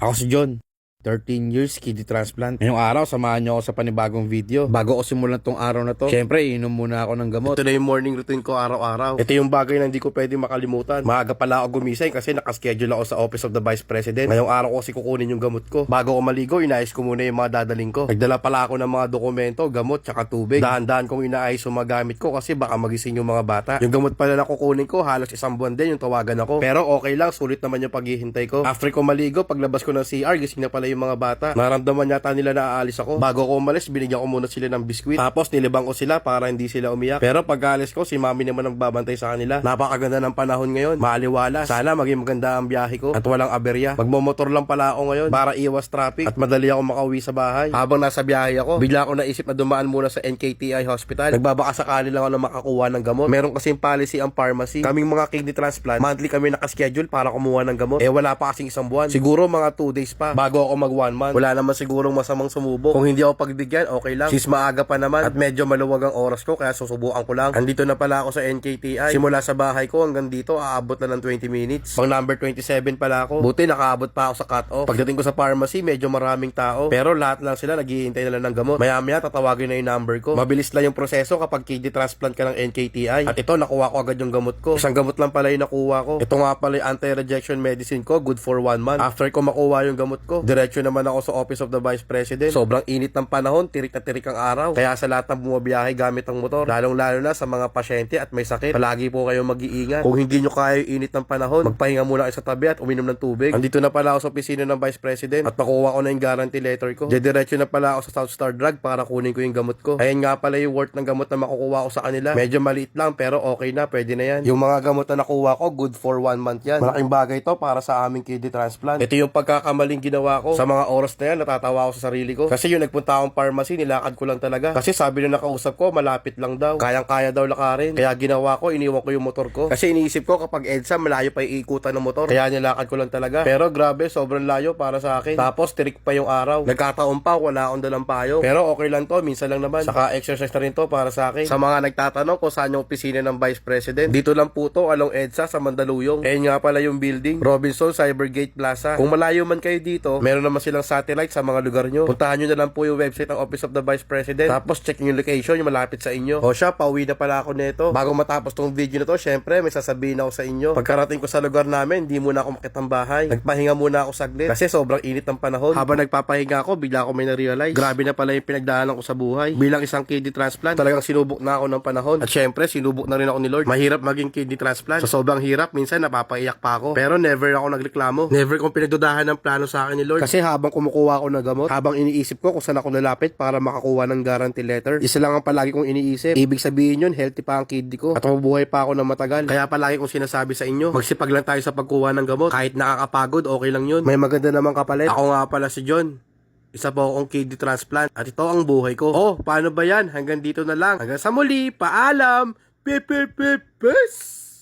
Ako si John, 13 years kidney transplant. Ngayong araw, samahan niyo ako sa panibagong video. Bago ko simulan tong araw na to, syempre, inom muna ako ng gamot. Ito na yung morning routine ko araw-araw. Ito yung bagay na hindi ko pwede makalimutan. Maaga pala ako gumising kasi nakaschedule ako sa Office of the Vice President. Ngayong araw ko kasi kukunin yung gamot ko. Bago ko maligo, inaayos ko muna yung mga dadaling ko. Nagdala pala ako ng mga dokumento, gamot, tsaka tubig. Dahan-dahan kong inaayos yung mga gamit ko kasi baka magising yung mga bata. Yung gamot pala na kukunin ko, halos isang buwan din yung tawagan ako. Pero okay lang, sulit naman yung paghihintay ko. After ko maligo, paglabas ko ng CR, gising na pala yung mga bata. Naramdaman yata nila na aalis ako. Bago ko umalis, binigyan ko muna sila ng biskwit. Tapos nilibang ko sila para hindi sila umiyak. Pero pag alis ko, si mami naman ang babantay sa kanila. Napakaganda ng panahon ngayon. Maaliwalas. Sana maging maganda ang biyahe ko at walang aberya. Magmomotor lang pala ako ngayon para iwas traffic at madali ako makauwi sa bahay. Habang nasa biyahe ako, bigla ako naisip na dumaan muna sa NKTI Hospital. Nagbabaka sakali lang ako na makakuha ng gamot. Meron kasing policy ang pharmacy. Kaming mga kidney transplant, monthly kami nakaschedule para kumuha ng gamot. Wala pa kasing isang buwan. Siguro mga 2 days pa bago ako mag 1 month. Wala naman sigurong masamang sumubok. Kung hindi ako pagbigyan, okay lang. Since maaga pa naman at medyo maluwag ang oras ko, kaya susubukan ko lang. Andito na pala ako sa NKTI. Simula sa bahay ko hanggang dito, aabot na ng 20 minutes. Pang number 27 pala ako. Buti nakaabot pa ako sa cut-off. Pagdating ko sa pharmacy, medyo maraming tao. Pero lahat lang sila naghihintay na lang ng gamot. Maya-maya tatawagin na yung number ko. Mabilis lang yung proseso kapag kidney transplant ka ng NKTI. At ito, nakuha ko agad yung gamot ko. Isang gamot lang pala yung nakuha ko. Ito nga pala yung anti-rejection medicine ko, good for 1 month. After ko makuha yung gamot ko, diretso naman ako sa Office of the Vice President. Sobrang init ng panahon, tirik na tirik ang araw. Kaya sa lahat ng bumabiyahe gamit ang motor, lalong-lalo na sa mga pasyente at may sakit, palagi po kayong mag-iingat. Kung hindi nyo kaya yung init ng panahon, magpahinga muna kayo sa tabi at uminom ng tubig. Andito na pala ako sa opisina ng Vice President at nakuha ko na yung guarantee letter ko. Diretso na pala ako sa South Star Drug para kunin ko yung gamot ko. Ayan nga pala yung worth ng gamot na makukuha ko sa kanila. Medyo maliit lang pero okay na, pwede na yan. Yung mga gamot na nakuha ko, good for 1 month yan. Malaking bagay to para sa aming kidney transplant. Ito yung pagkakamaling ginawa ko. Sa mga oras na yan, natatawa ako sa sarili ko. Kasi yung nagpunta akong pharmacy, nilakad ko lang talaga. Kasi sabi na nakausap ko, malapit lang daw. Kayang-kaya daw lakarin. Kaya ginawa ko, iniwan ko yung motor ko. Kasi iniisip ko kapag EDSA, malayo pa iikutan ng motor. Kaya nilakad ko lang talaga. Pero grabe, sobrang layo para sa akin. Tapos tirik pa yung araw. Nagkataon pa, wala akong dalang payo. Pero okay lang to, minsan lang naman. Saka exercise na rin to para sa akin. Sa mga nagtatanong kung saan yung opisina ng Vice President, dito lang po to, along EDSA sa Mandaluyong. Nga pala yung building, Robinson Cybergate Plaza. Kung malayo man kayo dito, meron naman silang satellite sa mga lugar nyo. Puntahan nyo na lang po yung website ng Office of the Vice President. Tapos check yung location, yung malapit sa inyo. O siya, pauwi na pala ako nito. Bago matapos tong video na to, syempre may sasabihin ako sa inyo. Pagkarating ko sa lugar namin, hindi muna ako makitang bahay. Nagpahinga muna ako saglit kasi sobrang init ng panahon. Habang nagpapahinga ako, bigla ako may na-realize. Grabe na pala yung pinagdaanan ko sa buhay. Bilang isang kidney transplant, talagang sinubok na ako ng panahon. At syempre, sinubok na rin ako ni Lord. Mahirap maging kidney transplant. Sa sobrang hirap, minsan napapaiyak pa ako. Pero never ako nagreklamo. Never kong pinagdudahan ng plano sa akin ni Lord. Kasi habang kumukuha ako ng gamot, habang iniisip ko kung saan ako lalapit para makakuha ng guarantee letter, isa lang ang palagi kong iniisip. Ibig sabihin yun, healthy pa ang kidney ko at mabubuhay pa ako ng matagal. Kaya palagi kong sinasabi sa inyo, magsipag lang tayo sa pagkuha ng gamot. Kahit nakakapagod, okay lang yun. May maganda namang kapalit. Ako nga pala si John. Isa po akong kidney transplant at ito ang buhay ko. Oh, paano ba yan? Hanggang dito na lang. Hanggang sa muli, paalam! Peace!